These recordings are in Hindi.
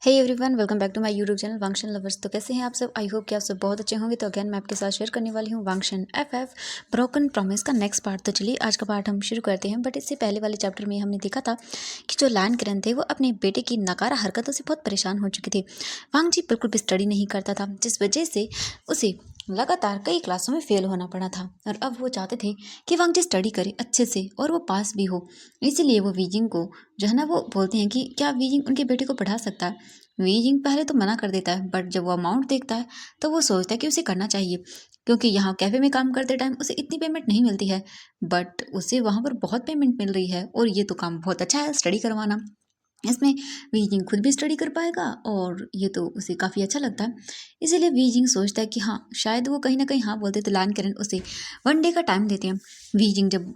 Hey everyone, welcome back to my YouTube channel Wangshan lovers. तो कैसे हैं आप सब? आई होप कि आप सब बहुत अच्छे होंगे। तो अगेन मैं आपके साथ शेयर करने वाली हूँ वांगशन एफएफ ब्रोकन प्रॉमिस का नेक्स्ट पार्ट। तो चलिए आज का पार्ट हम शुरू करते हैं। बट इससे पहले वाले चैप्टर में हमने देखा था कि जो लैन किरण थे वो अपने बेटे की नकारा हरकतों से बहुत परेशान हो चुके थे। वांग जी बिल्कुल भी स्टडी नहीं करता था, जिस वजह से उसे लगातार कई क्लासों में फेल होना पड़ा था। और अब वो चाहते थे कि वांग जी स्टडी करे अच्छे से और वो पास भी हो। इसीलिए वो वीजिंग को जो है ना वो बोलते हैं कि क्या वीजिंग उनके बेटे को पढ़ा सकता है। वीजिंग पहले तो मना कर देता है, बट जब वो अमाउंट देखता है तो वो सोचता है कि उसे करना चाहिए, क्योंकि यहाँ कैफे में काम करते टाइम उसे इतनी पेमेंट नहीं मिलती है, बट उसे वहाँ पर बहुत पेमेंट मिल रही है और ये तो काम बहुत अच्छा है स्टडी करवाना। इसमें वीजिंग खुद भी स्टडी कर पाएगा और ये तो उसे काफ़ी अच्छा लगता है। इसीलिए वीजिंग सोचता है कि हाँ, शायद वो कहीं ना कहीं हाँ बोलते तो लैन करन उसे वन डे का टाइम देते हैं। वीजिंग जब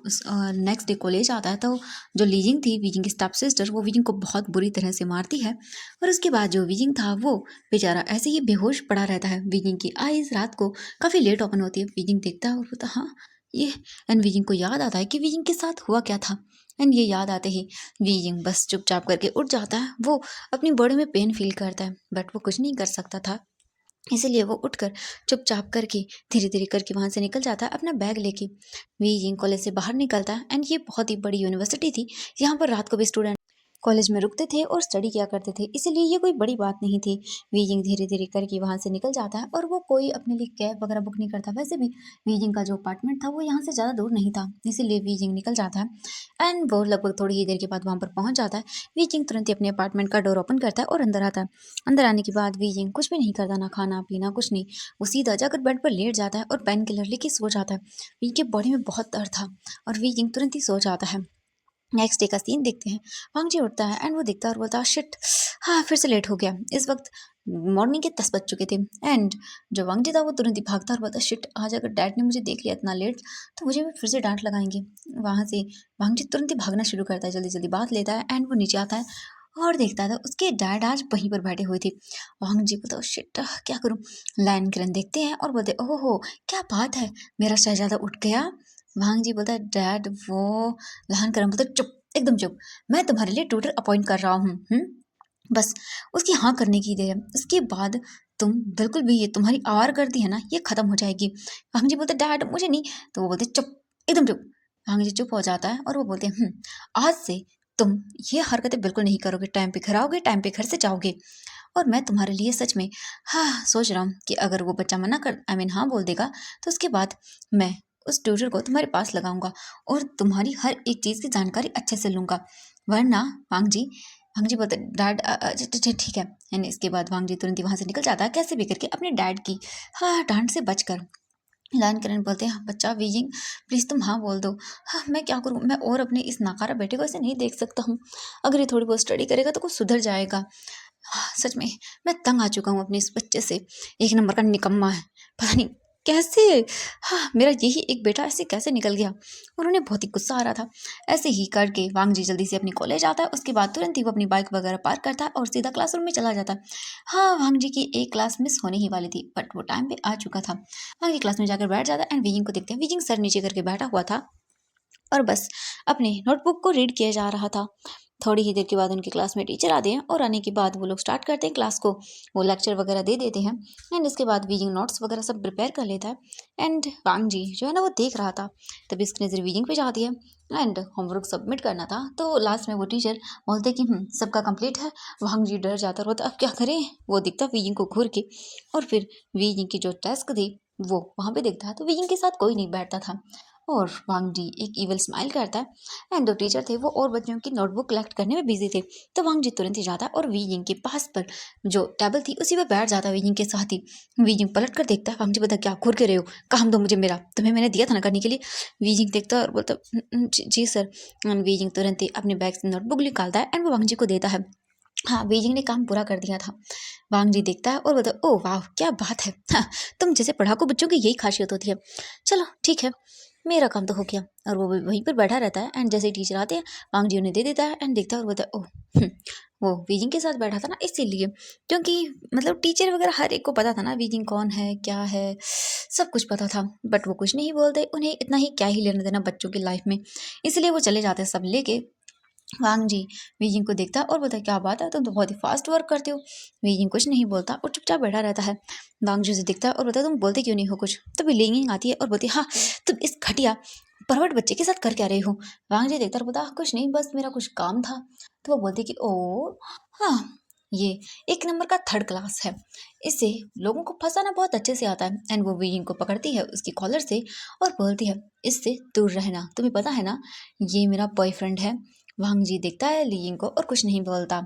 नेक्स्ट डे कॉलेज आता है तो जो लीजिंग थी, वीजिंग की स्टेप सिस्टर, वो वीजिंग को बहुत बुरी तरह से मारती है। और उसके बाद जो वीजिंग था वो बेचारा ऐसे ही बेहोश पड़ा रहता है। वीजिंग की आईज रात को काफ़ी लेट ओपन होती है। वीजिंग देखता है और बोलता हाँ ये, एंड वीजिंग को याद आता है कि वीजिंग के साथ हुआ क्या था। एंड ये याद आते ही वीजिंग बस चुपचाप करके उठ जाता है। वो अपनी बॉडी में पेन फील करता है, बट वो कुछ नहीं कर सकता था। इसीलिए वो उठकर चुपचाप करके धीरे धीरे करके वहां से निकल जाता है अपना बैग लेके। वीजिंग कॉलेज से बाहर निकलता है एंड ये बहुत ही बड़ी यूनिवर्सिटी थी। यहाँ पर रात को भी स्टूडेंट कॉलेज में रुकते थे और स्टडी किया करते थे, इसीलिए ये कोई बड़ी बात नहीं थी। वीजिंग धीरे धीरे करके वहां से निकल जाता है और वो कोई अपने लिए कैब वगैरह बुक नहीं करता। वैसे भी वीजिंग का जो अपार्टमेंट था वो यहाँ से ज़्यादा दूर नहीं था, इसीलिए वीजिंग निकल जाता है। एंड वो लगभग थोड़ी ही देर के बाद वहाँ पर पहुँच जाता है। वीजिंग तुरंत ही अपने अपार्टमेंट का डोर ओपन करता है और अंदर आता है। अंदर आने के बाद वीजिंग कुछ भी नहीं करता, ना खाना पीना कुछ नहीं। वो सीधा जाकर बेड पर लेट जाता है और पेन किलर लेके सो जाता है। वीजिंग की बॉडी में बहुत दर्द था और वीजिंग तुरंत ही सो जाता है। नेक्स्ट डे का सीन देखते हैं। वांगजी उठता है एंड वो देखता है और बोलता है शिट, हाँ फिर से लेट हो गया। इस वक्त मॉर्निंग के 10 बज चुके थे। एंड जो वांगजी था वो तुरंत ही भागता और बोलता शिट, आज अगर डैड ने मुझे देख लिया इतना लेट तो मुझे भी फिर से डांट लगाएंगे। वहाँ से वांगजी तुरंत ही भागना शुरू करता है, जल्दी जल्दी बात लेता है एंड वो नीचे आता है और देखता था उसके डैड आज वहीं पर बैठे हुए थे। वांगजी बोलता शिट, क्या करूँ। लायन किरण देखते हैं और बोलते ओहो हो, क्या बात है, मेरा शहजादा उठ गया। वांग जी बोलता है डैड वो। लहन करम बोलता चुप, एकदम चुप, मैं तुम्हारे लिए ट्यूटर अपॉइंट कर रहा हूँ। बस उसकी हाँ करने की देर है, उसके बाद तुम बिल्कुल भी ये तुम्हारी आवारगर्दी है ना ये खत्म हो जाएगी। वांग जी बोलते डैड मुझे नहीं। तो वो बोलते चुप, एकदम चुप। वांग जी चुप हो जाता है और वो बोलते आज से तुम ये हरकतें बिल्कुल नहीं करोगे, टाइम पे घर आओगे, टाइम पे घर से जाओगे। और मैं तुम्हारे लिए सच में हाँ सोच रहा हूँ कि अगर वो बच्चा मना कर हाँ बोल देगा तो उसके बाद मैं उस ट्यूटर को तुम्हारे पास लगाऊंगा और तुम्हारी हर एक चीज़ की जानकारी अच्छे से लूंगा। वरना वांग जी बोलते डैड ठीक है। यानी इसके बाद वांग जी तुरंत ही वहां से निकल जाता है कैसे भी करके अपने डैड की हाँ डांट से बचकर। लायन किरण बोलते हैं बच्चा वीजिंग, प्लीज़ तुम हाँ बोल दो। हाँ मैं क्या करूँ, मैं और अपने इस नाकारा बेटे को ऐसे नहीं देख सकता हूँ। अगर ये थोड़ी बहुत स्टडी करेगा तो कुछ सुधर जाएगा। हाँ, सच में मैं तंग आ चुका हूँ अपने इस बच्चे से। एक नंबर का निकम्मा है, पता नहीं कैसे। हाँ, मेरा यही एक बेटा ऐसे कैसे निकल गया। और उन्हें बहुत ही गुस्सा आ रहा था। ऐसे ही करके वांग जी जल्दी से अपनी कॉलेज आता है। उसके बाद तुरंत ही वो अपनी बाइक वगैरह पार्क करता है और सीधा क्लासरूम में चला जाता है। हाँ, वांग जी की एक क्लास मिस होने ही वाली थी, बट वो टाइम पे आ चुका था। वांग जी क्लास में जाकर बैठ जाता है एंड वीजिंग को देखते हैं। वीजिंग सर नीचे करके बैठा हुआ था और बस अपने नोटबुक को रीड किया जा रहा था। थोड़ी ही देर के बाद उनकी क्लास में टीचर आते हैं और आने के बाद वो लोग स्टार्ट करते हैं क्लास को। वो लेक्चर वगैरह दे देते हैं एंड इसके बाद वीजिंग नोट्स वगैरह सब प्रिपेयर कर लेता है। एंड वांग जी जो है ना वो देख रहा था, तभी इसकी नज़र वीजिंग पे जाती है। एंड होमवर्क सबमिट करना था तो लास्ट में वो टीचर बोलते कि सबका कंप्लीट है। वांग जी डर जाता और बोलता अब क्या करें। वो दिखता वीजिंग को घूर के और फिर वीजिंग की जो टास्क थी वो वहाँ पे देखता है तो वीजिंग के साथ कोई नहीं बैठता था। और वांग जी एक इवल स्माइल करता है एंड जो टीचर थे वो और बच्चों की नोटबुक कलेक्ट करने में बिजी थे। तो वांग जी तुरंत ही जाता है और वीजिंग के पास पर जो टेबल थी उसी पर बैठ जाता है वीजिंग के साथ ही। वीजिंग पलट कर देखता है, वांग जी बता क्या घूर के रहे हो, काम दो मुझे, मेरा तुम्हें मैंने दिया था ना करने के लिए। वीजिंग देखता है और बोलता जी सर। वीजिंग तुरंत ही अपने बैग से नोटबुक निकालता है एंड वो वांग जी को देता है। हाँ, बीजिंग ने काम पूरा कर दिया था। वांग जी देखता है और बोलता है ओह वाह क्या बात है। हाँ, तुम जैसे पढ़ाकू बच्चों की यही खासियत होती है। चलो ठीक है, मेरा काम तो हो गया। और वो वहीं पर बैठा रहता है एंड जैसे ही टीचर आते हैं वांग जी उन्हें दे देता है एंड देखता है और बोलता है ओह वो बीजिंग के साथ बैठा था ना इसीलिए, क्योंकि मतलब टीचर वगैरह हर एक को पता था ना बीजिंग कौन है क्या है, सब कुछ पता था। बट वो कुछ नहीं बोलते, उन्हें इतना ही क्या ही लेना देना बच्चों की लाइफ में। इसलिए वो चले जाते हैं सब लेके वांग जी वीजिंग को देखता है और बोलता है क्या बात है, तुम तो बहुत ही फास्ट वर्क करते हो। वीजिंग कुछ नहीं बोलता और चुपचाप बैठा रहता है। वांग जी उसे देखता है और बोलता है तुम बोलते क्यों नहीं हो कुछ। तभी लिंगिंग आती है और बोलती है हाँ तुम इस घटिया परवट बच्चे के साथ कर क्या रही हो। वांग जी देखता है और बोलता कुछ नहीं बस मेरा कुछ काम था। तो वो बोलती कि ओ हाँ ये एक नंबर का थर्ड क्लास है, इससे लोगों को फंसाना बहुत अच्छे से आता है। एंड वो वीजिंग को पकड़ती है उसकी कॉलर से और बोलती है इससे दूर रहना, तुम्हें पता है ना ये मेरा बॉयफ्रेंड है। वांग जी देखता है लीजिंग को और कुछ नहीं बोलता।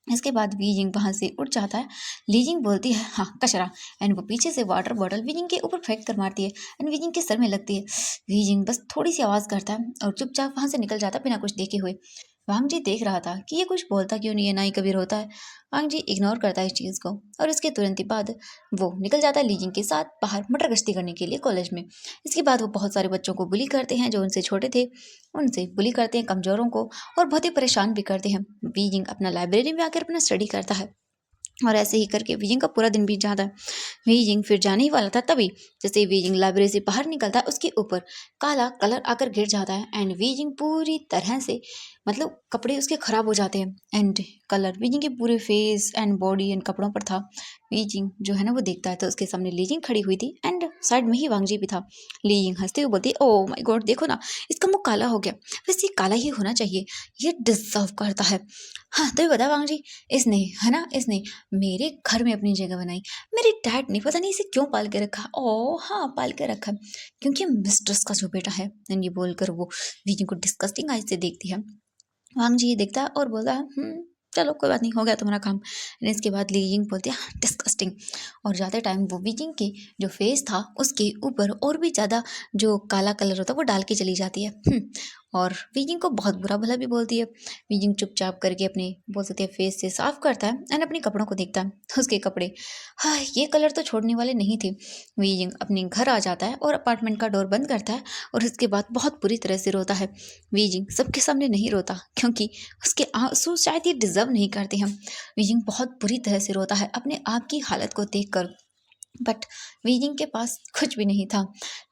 इसके बाद वीजिंग वहां से उठ जाता है। लीजिंग बोलती है हाँ कचरा। एंड वो पीछे से वाटर बॉटल वीजिंग के ऊपर फेंक कर मारती है एंड वीजिंग के सर में लगती है। वीजिंग बस थोड़ी सी आवाज करता है और चुपचाप वहां से निकल जाता है बिना कुछ देखे हुए। वांग जी देख रहा था कि ये कुछ बोलता क्यों नहीं है, ना ही कभी रोता है। वांग जी इग्नोर करता है इस चीज को और इसके तुरंत ही बाद वो निकल जाता है लीजिंग के साथ बाहर मटर गश्ती करने के लिए कॉलेज में। इसके बाद वो बहुत सारे बच्चों को बुली करते हैं जो उनसे छोटे थे, उनसे बुली करते हैं कमजोरों को और बहुत ही परेशान भी करते हैं। वीजिंग अपना लाइब्रेरी में आकर अपना स्टडी करता है और ऐसे ही करके वीजिंग का पूरा दिन बीत जाता है। वीजिंग फिर जाने ही वाला था तभी जैसे ही वीजिंग लाइब्रेरी से बाहर निकलता है उसके ऊपर काला कलर आकर गिर जाता है एंड वीजिंग पूरी तरह से मतलब कपड़े उसके खराब हो जाते हैं एंड कलर वीजिंग के पूरे फेस एंड बॉडी एंड कपड़ों पर था। वीजिंग जो है ना वो देखता है तो उसके सामने लीजिंग खड़ी हुई थी एंड साइड में ही वांगजी भी था। लीजिंग हंसते हुए बोलती ओ माय गॉड देखो ना इसका मुंह काला हो गया, वैसे ये काला ही होना चाहिए, ये डिजर्व करता है। हाँ तो बता वांगजी इसने है ना इसने मेरे घर में अपनी जगह बनाई, मेरे डैड ने पता नहीं इसे क्यों पाल के रखा। ओ हाँ पाल के रखा क्योंकि मिस्ट्रेस का जो बेटा है। एंड ये बोलकर वो वीजिंग को डिस्कस्टिंग आई से देखती है। वांग जी ये देखता है और बोलता है चलो कोई बात नहीं हो गया तुम्हारा काम। इसके बाद लीजिंग बोलती है डिस्कस्टिंग और ज़्यादा टाइम वो वीजिंग के जो फेस था उसके ऊपर और भी ज़्यादा जो काला कलर होता है वो डाल के चली जाती है। और वीजिंग को बहुत बुरा भला भी बोलती है। वीजिंग चुपचाप करके अपने बोल सकते हैं फेस से साफ करता है एंड अपने कपड़ों को देखता है। उसके कपड़े हाँ ये कलर तो छोड़ने वाले नहीं थे। वीजिंग अपने घर आ जाता है और अपार्टमेंट का डोर बंद करता है और उसके बाद बहुत बुरी तरह से रोता है। वीजिंग सबके सामने नहीं रोता क्योंकि उसके आंसू शायद ये डिजर्व नहीं करते हम। वीजिंग बहुत बुरी तरह से रोता है अपने आप की हालत को देखकर, बट वीजिंग के पास कुछ भी नहीं था।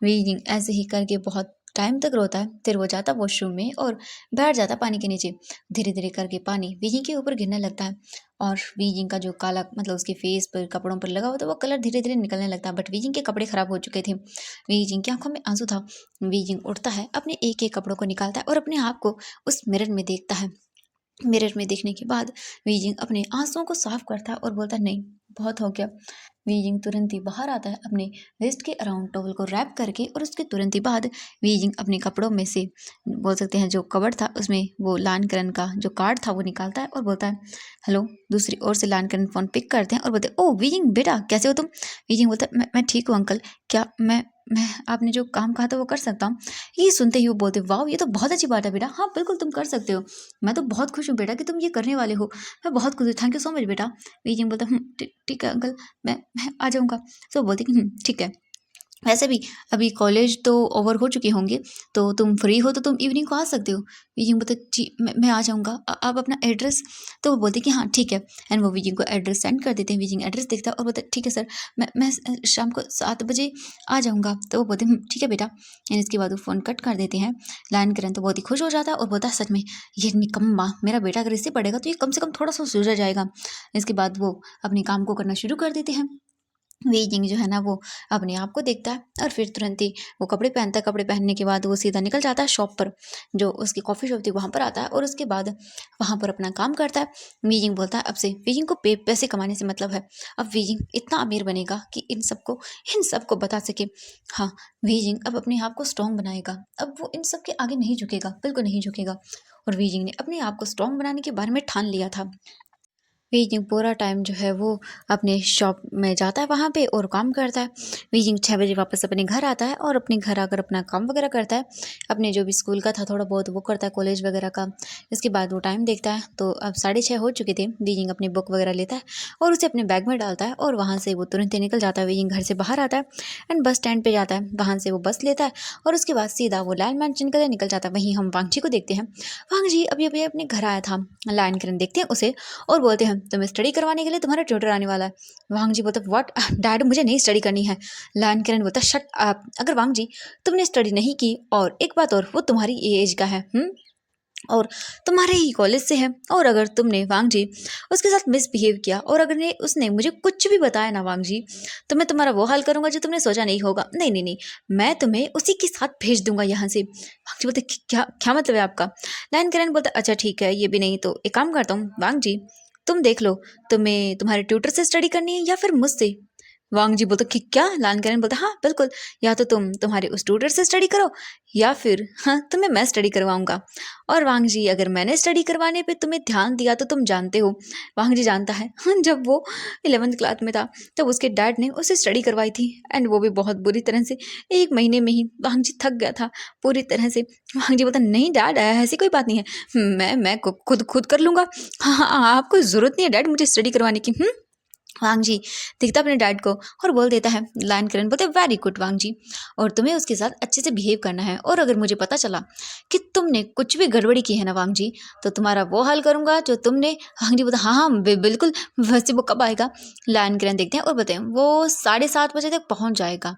वीजिंग ऐसे ही करके बहुत टाइम तक रोता है, फिर वो जाता वॉशरूम में और बैठ जाता पानी के नीचे। धीरे धीरे करके पानी वीजिंग के ऊपर गिरने लगता है और वीजिंग का जो काला मतलब उसके फेस पर कपड़ों पर लगा हुआ था वो कलर धीरे धीरे निकलने लगता है, बट वीजिंग के कपड़े खराब हो चुके थे। वीजिंग की आंखों में आंसू था। वीजिंग उठता है अपने एक एक कपड़ों को निकालता है और अपने आप को उस मिरर में देखता है। मिरर में देखने के बाद वीजिंग अपने आंसुओं को साफ करता है और बोलता है नहीं बहुत हो गया। वीजिंग तुरंत ही बाहर आता है अपने वेस्ट के अराउंड टॉवल को रैप करके और उसके तुरंत ही बाद वीजिंग अपने कपड़ों में से बोल सकते हैं जो कवर था उसमें वो लानकरन का जो कार्ड था वो निकालता है और बोलता है हेलो। दूसरी ओर से लानकरन फ़ोन पिक करते हैं और बोलते हैं ओ वीजिंग बेटा कैसे हो तुम। वीजिंग बोलता है मैं ठीक हूँ अंकल, क्या मैं आपने जो काम कहा था वो कर सकता हूँ। ये सुनते ही वो बोलते वाह ये तो बहुत अच्छी बात है बेटा, हाँ बिल्कुल तुम कर सकते हो, मैं तो बहुत खुश हूँ बेटा कि तुम ये करने वाले हो, मैं बहुत खुश हूँ, थैंक यू सो मच बेटा। वीजिंग बोलता ठीक है अंकल मैं आ जाऊँगा। तो बोलती कि ठीक है, वैसे भी अभी कॉलेज तो ओवर हो चुके होंगे तो तुम फ्री हो तो तुम इवनिंग को आ सकते हो। वीजिंग बोलते जी मैं आ जाऊँगा, आप अपना एड्रेस। तो वो बोलते कि हाँ ठीक है एंड वो वीजिंग को एड्रेस सेंड कर देते हैं। वीजिंग एड्रेस देखता है और बोलते ठीक है सर मैं शाम को 7 बजे आ जाऊँगा। तो वो बोलते ठीक है बेटा एंड इसके बाद वो फ़ोन कट कर देते हैं। लाइन करें तो बहुत ही खुश हो जाता है और बोलता है सच में ये निकम्मा मेरा बेटा अगर इससे पढ़ेगा तो ये कम से कम थोड़ा सा सुधर जाएगा। इसके बाद वो अपने काम को करना शुरू कर देते हैं। वीजिंग जो है ना वो अपने आप को देखता है और फिर तुरंत ही वो कपड़े पहनता है। कपड़े पहनने के बाद वो सीधा निकल जाता है शॉप पर, जो उसकी कॉफ़ी शॉप थी वहाँ पर आता है और उसके बाद वहाँ पर अपना काम करता है। वीजिंग बोलता है अब से वीजिंग को पैसे कमाने से मतलब है। अब वीजिंग इतना अमीर बनेगा कि इन सबको बता सके। हाँ वीजिंग अब अपने आप को स्ट्रॉन्ग बनाएगा, अब वो इन सब के आगे नहीं झुकेगा, बिल्कुल नहीं झुकेगा। और वीजिंग ने अपने आप को स्ट्रॉन्ग बनाने के बारे में ठान लिया था। वीजिंग पूरा टाइम जो है वो अपने शॉप में जाता है वहाँ पे और काम करता है। वीजिंग 6 बजे वापस अपने घर आता है और अपने घर आकर अपना काम वगैरह करता है। अपने जो भी स्कूल का था थोड़ा बहुत वो करता है, कॉलेज वगैरह का। इसके बाद वो टाइम देखता है तो अब 6:30 हो चुके थे। वीजिंग अपनी बुक वगैरह लेता है और उसे अपने बैग में डालता है और वहाँ से वो तुरंत ही निकल जाता है। वीजिंग घर से बाहर आता है एंड बस स्टैंड पर जाता है, वहाँ से वो बस लेता है और उसके बाद सीधा वो लाइन मैंशन के लिए निकल जाता है। वहीं हम वांगजी को देखते हैं। वांगजी अभी अभी अपने घर आया था। लाइन किरण देखते हैं उसे और बोलते हैं तुम्हें स्टडी करवाने के लिए तुम्हारा ट्यूटर आने वाला है। वांग जी बोलते व्हाट डैड मुझे नहीं स्टडी करनी है। लायन किरण बोलता शट अप, अगर वांग जी तुमने स्टडी नहीं की और एक बात और वो तुम्हारी एज का है और तुम्हारे ही कॉलेज से है, और अगर तुमने वांग जी उसके साथ मिसबिहेव किया और अगर ने उसने मुझे कुछ भी बताया ना वांग जी, तो मैं तुम्हारा वो हाल करूंगा जो तुमने सोचा नहीं होगा। नहीं नहीं नहीं, मैं तुम्हें उसी के साथ भेज दूंगा यहाँ से। वांग जी बोलते क्या क्या मतलब है आपका?" लाइन करेन बोलता अच्छा ठीक है, ये भी नहीं तो एक काम करता हूँ वांग जी, तुम देख लो, तुम्हें तुम्हारे ट्यूटर से स्टडी करनी है या फिर मुझसे। वांग जी बोलते कि क्या? लान करेन बोलता हाँ बिल्कुल, या तो तुम तुम्हारे उस ट्यूटर से स्टडी करो या फिर हाँ तुम्हें मैं स्टडी करवाऊंगा। और वांग जी अगर मैंने स्टडी करवाने पे तुम्हें ध्यान दिया तो तुम जानते हो, वांग जी जानता है हाँ, जब वो 11th क्लास में था तब उसके डैड ने उसे स्टडी करवाई थी, एंड वो भी बहुत बुरी तरह से। 1 महीने में ही वांग जी थक गया था पूरी तरह से। वांग जी बोलता नहीं डैड, ऐसी कोई बात नहीं है, मैं खुद खुद कर लूंगा। हाँ हाँ हाँ, आपको जरूरत नहीं है डैड मुझे स्टडी करवाने की। वांग जी दिखता अपने डैड को और बोल देता है, लायन करण बोलते वेरी गुड वांग जी, और तुम्हें उसके साथ अच्छे से बिहेव करना है, और अगर मुझे पता चला कि तुमने कुछ भी गड़बड़ी की है ना वांग जी, तो तुम्हारा वो हाल करूंगा जो तुमने। वांग जी बोलता हाँ हाँ बिल्कुल। वैसे वो कब आएगा? लायन करण देखते हैं और बताएं वो 7:30 बजे तक पहुंच जाएगा।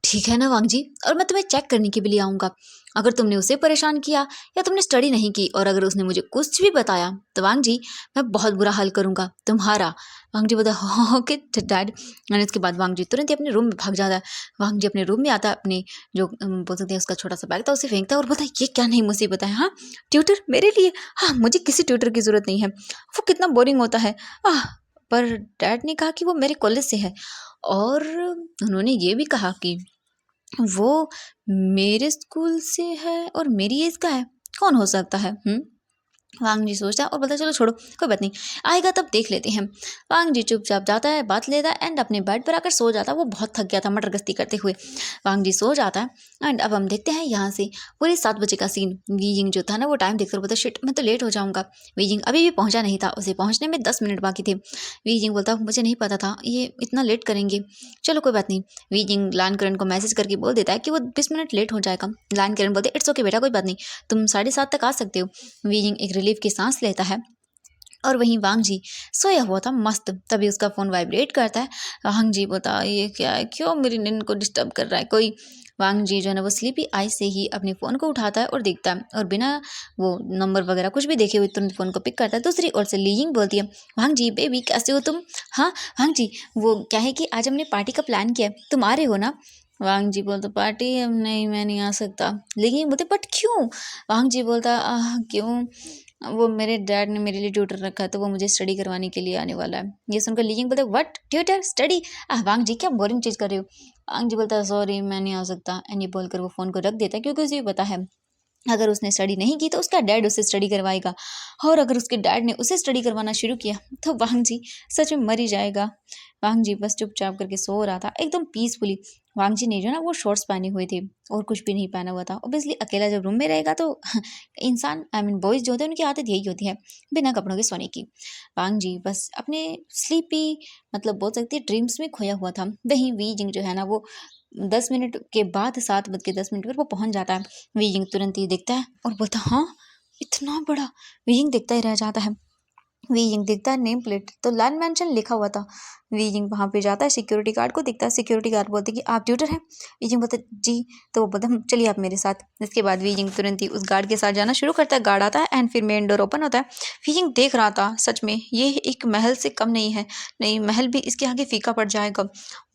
ठीक है ना वांग जी, और मैं तुम्हें चेक करने के भी लिए आऊँगा। अगर तुमने उसे परेशान किया या तुमने स्टडी नहीं की और अगर उसने मुझे कुछ भी बताया तो वांग जी मैं बहुत बुरा हाल करूँगा तुम्हारा। वांग जी बोलता हाँ ओके डैड। और इसके बाद वांग जी तुरंत ही अपने रूम में भाग जाता है। वांग जी अपने रूम में आता है, अपने जो बोल सकते हैं उसका छोटा सा बैग था उसे फेंकता है और बोलता है ये क्या नहीं मुसीबत है, हाँ ट्यूटर मेरे लिए? हाँ मुझे किसी ट्यूटर की ज़रूरत नहीं है, वो कितना बोरिंग होता है। आह पर डैड ने कहा कि वो मेरे कॉलेज से है, और उन्होंने ये भी कहा कि वो मेरे स्कूल से है और मेरी एज का है, कौन हो सकता है? वांग जी सोचता है और बोलता है चलो छोड़ो कोई बात नहीं, आएगा तब देख लेते हैं। वांग जी चुपचाप जाता है, बात लेता है एंड अपने बेड पर आकर सो जाता है। वो बहुत थक गया था मटर गश्ती करते हुए। वांग जी सो जाता है एंड अब हम देखते हैं यहाँ से पूरे 7 बजे का सीन। वी जिंग जो था ना वो टाइम देखकर बोलता शिट मैं तो लेट हो जाऊंगा। वी जिंग अभी भी पहुंचा नहीं था, उसे पहुंचने में 10 मिनट बाकी थे। वी जिंग बोलता मुझे नहीं पता था ये इतना लेट करेंगे, चलो कोई बात नहीं। वी जिंग लान करण को मैसेज करके बोल देता है कि वो 20 मिनट लेट हो जाएगा। लान करण बोलते इट्स ओके बेटा कोई बात नहीं, तुम 7:30 तक आ सकते हो। वीजिंग एक रिलीफ की सांस लेता है और वहीं वांग जी सोया हुआ था मस्त। तभी उसका फ़ोन वाइब्रेट करता है। वांग जी बोलता ये क्या है, क्यों मेरी नींद को डिस्टर्ब कर रहा है कोई। वांग जी जो है ना वो स्लीपी आई से ही अपने फ़ोन को उठाता है और देखता है और बिना वो नंबर वगैरह कुछ भी देखे हुए तुरंत फ़ोन को पिक करता है। दूसरी ओर से लीजिंग बोलती है वांग जी बेबी कैसे हो तुम? हाँ वांग जी वो क्या है कि आज हमने पार्टी का प्लान किया है, तुम आ रहे हो ना? वांग जी बोलते पार्टी नहीं मैं नहीं आ सकता। लेकिन बोलते बट क्यों? वांग जी बोलता क्यों, वो मेरे डैड ने मेरे लिए ट्यूटर रखा है तो वो मुझे स्टडी करवाने के लिए आने वाला है। ये सुनकर लीजिंग बोलते व्हाट ट्यूटर स्टडी? वांग जी क्या बोरिंग चीज़ कर रहे हो। वांग जी बोलता है सॉरी मैं नहीं आ सकता, एंड ये बोलकर वो फ़ोन को रख देता है क्योंकि उसे पता है अगर उसने स्टडी नहीं की तो उसका डैड उसे स्टडी करवाएगा, और अगर उसके डैड ने उसे स्टडी करवाना शुरू किया तो वांग जी सच में मर ही जाएगा। वांग जी बस चुपचाप करके सो रहा था एकदम पीसफुली। वांग जी ने जो ना वो शॉर्ट्स पहने हुए थे और कुछ भी नहीं पहना हुआ था। ऑब्वियसली अकेला जब रूम में रहेगा तो इंसान आई मीन बॉयज़ जो होते हैं उनकी आदत यही होती है बिना कपड़ों के सोने की। वांग जी बस अपने स्लीपी मतलब बोल सकती है ड्रीम्स में खोया हुआ था। वहीं वी जिंग जो है ना वो 10 मिनट के बाद 7:10 पर वो पहुंच जाता है। वीइंग तुरंत ही देखता है और बोलता हाँ इतना बड़ा। वीइंग देखता ही रह जाता है। वीइंग देखता है नेम प्लेट तो लैंड मेंशन लिखा हुआ था। वीइंग वहाँ पे जाता है, सिक्योरिटी गार्ड को दिखता है। सिक्योरिटी गार्ड बोलते कि आप ट्यूटर हैं? वीइंग बोलता है जी। तो वो बोलता चलिए आप मेरे साथ। इसके बाद वीइंग तुरंत ही उस गार्ड के साथ जाना शुरू करता है। गार्ड आता है एंड फिर मेन डोर ओपन होता है। वीइंग देख रहा था सच में ये एक महल से कम नहीं है, नहीं महल भी इसके आगे फीका पड़ जाएगा।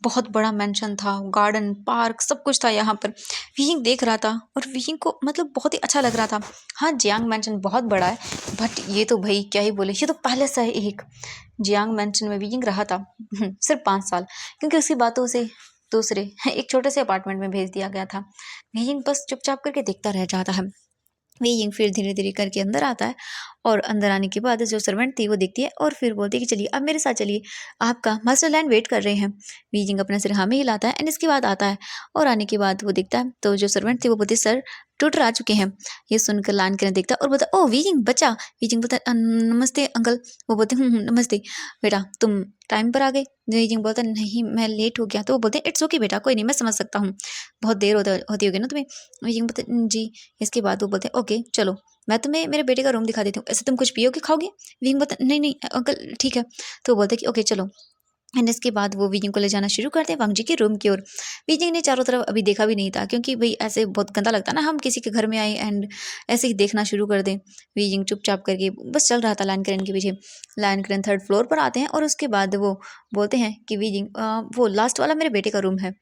बहुत बड़ा मेंशन था, गार्डन पार्क सब कुछ था यहाँ पर। वीइंग देख रहा था और वीइंग को मतलब बहुत ही अच्छा लग रहा था। हाँ जियांग मेंशन बहुत बड़ा है बट ये तो भाई क्या ही बोले, ये तो पैलेस है एक। जियांग मेंशन में वीइंग रहा था सिर्फ 5 साल, क्योंकि उसकी बातों से दूसरे एक छोटे से अपार्टमेंट में भेज दिया गया था। वीइंग बस चुपचाप करके देखता रह जाता है। वीइंग फिर धीरे धीरे करके अंदर आता है और अंदर आने के बाद जो सर्वेंट थी वो देखती है और फिर बोलती है कि चलिए अब मेरे साथ चलिए, आपका मास्टर लैंड वेट कर रहे हैं। वीजिंग अपना सिर हाँ में हिलाता है एंड इसके बाद आता है और आने के बाद वो देखता है तो जो सर्वेंट थी वो बोलती है सर ट्यूटर आ चुके हैं। ये सुनकर लान करने देखता है और बोलता है ओ वीजिंग बच्चा। वीजिंग बोलता है नमस्ते अंकल। वो बोलते हैं नमस्ते बेटा तुम टाइम पर आ गए। वीजिंग बोलता है नहीं मैं लेट हो गया। तो वो बोलते हैं इट्स ओके बेटा कोई नहीं मैं समझ सकता हूँ, बहुत देर होती होगी ना तुम्हें। वीजिंग बोलते जी। इसके बाद वो बोलते हैं ओके चलो मैं तुम्हें मेरे बेटे का रूम दिखा देती हूँ, ऐसे तुम कुछ पियोगे खाओगे? विंग बोलता नहीं नहीं अंकल ठीक है। तो वो बोलते कि ओके चलो। एंड इसके बाद वो वीजिंग को ले जाना शुरू करते हैं वांग जी के रूम की ओर। वीजिंग ने चारों तरफ अभी देखा भी नहीं था, क्योंकि भाई ऐसे बहुत गंदा लगता है ना, हम किसी के घर में आए एंड ऐसे ही देखना शुरू कर दें। वीजिंग चुपचाप करके बस चल रहा था लाइन करेन के पीछे। लाइन करेन थर्ड फ्लोर पर आते हैं और उसके बाद वो बोलते हैं कि वीजिंग वो लास्ट वाला मेरे बेटे का रूम है।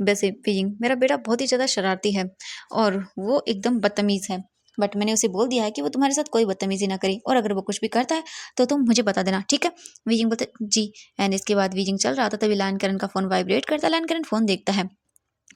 वैसे वीजिंग, मेरा बेटा बहुत ही ज़्यादा शरारती है और वो एकदम बदतमीज़ है, बट मैंने उसे बोल दिया है कि वो तुम्हारे साथ कोई बदतमीजी ना करे, और अगर वो कुछ भी करता है तो तुम मुझे बता देना, ठीक है? वीजिंग बोलते जी। एंड इसके बाद वीजिंग चल रहा था, तभी लायन करण का फ़ोन वाइब्रेट करता है। लायन करण फ़ोन देखता है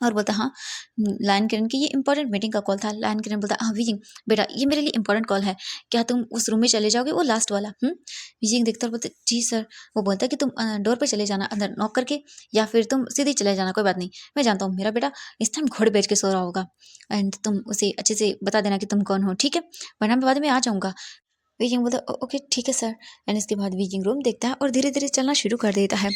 और बोलता हाँ, लायन किरण की ये इंपॉर्टेंट मीटिंग का कॉल था। लायन किरण बोलता हाँ वीजिंग, बेटा ये मेरे लिए इंपॉर्टेंट कॉल है, क्या तुम उस रूम में चले जाओगे, वो लास्ट वाला? वीजिंग देखता और बोलते जी सर। वो बोलता है कि तुम डोर पे चले जाना अंदर नॉक करके, या फिर तुम सीधे चले जाना, कोई बात नहीं, मैं जानता हूँ मेरा बेटा इस टाइम घोड़े बेच के सो रहा होगा, एंड तुम उसे अच्छे से बता देना कि तुम कौन हो, ठीक है? वरना मैं बाद में आ जाऊँगा। वीजिंग बोलता ओके ठीक है सर। एंड इसके बाद वीजिंग रूम देखता है और धीरे धीरे चलना शुरू कर देता है।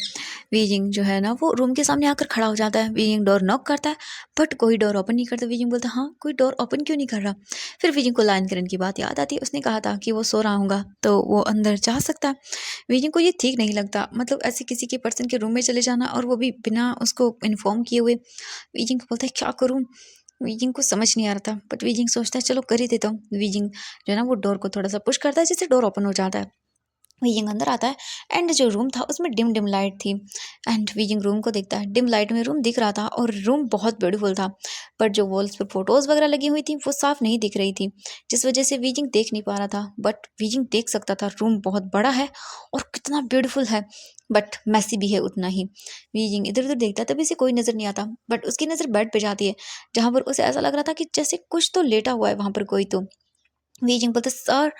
वीजिंग जो है ना, वो रूम के सामने आकर खड़ा हो जाता है। वीजिंग डोर नॉक करता है, बट कोई डोर ओपन नहीं करता। वीजिंग बोलता हाँ, कोई डोर ओपन क्यों नहीं कर रहा? फिर वीजिंग को लायन करण की बात याद आती है। उसने कहा था कि वो सो रहा होगा तो वो अंदर जा सकता है। वीजिंग को ये ठीक नहीं लगता, मतलब ऐसे किसी के पर्सन के रूम में चले जाना, और वो भी बिना उसको इन्फॉर्म किए हुए। वीजिंग को बोलता है क्या करूँ? वीजिंग को समझ नहीं आ रहा था, बट वीजिंग सोचता है चलो कर ही देता हूँ। वीजिंग जो है ना, वो डोर को थोड़ा सा पुश करता है, जिससे डोर ओपन हो जाता है। वीजिंग अंदर आता है एंड जो रूम था उसमें डिम डिम लाइट थी। एंड वीजिंग रूम को देखता है, डिम लाइट में रूम दिख रहा था और रूम बहुत ब्यूटीफुल था, पर जो वॉल्स पर फोटोज वगैरह लगी हुई थी वो साफ नहीं दिख रही थी, जिस वजह से वीजिंग देख नहीं पा रहा था। बट वीजिंग देख सकता था रूम बहुत बड़ा है और कितना ब्यूटीफुल है, बट मैसी भी है उतना ही। वीजिंग इधर उधर देखता है, तभी से कोई नजर नहीं आता, बट उसकी नजर बेड पे जाती है, जहां पर उसे ऐसा लग रहा था कि जैसे कुछ तो लेटा हुआ है वहां पर कोई तो। वीजिंग बोलता सर।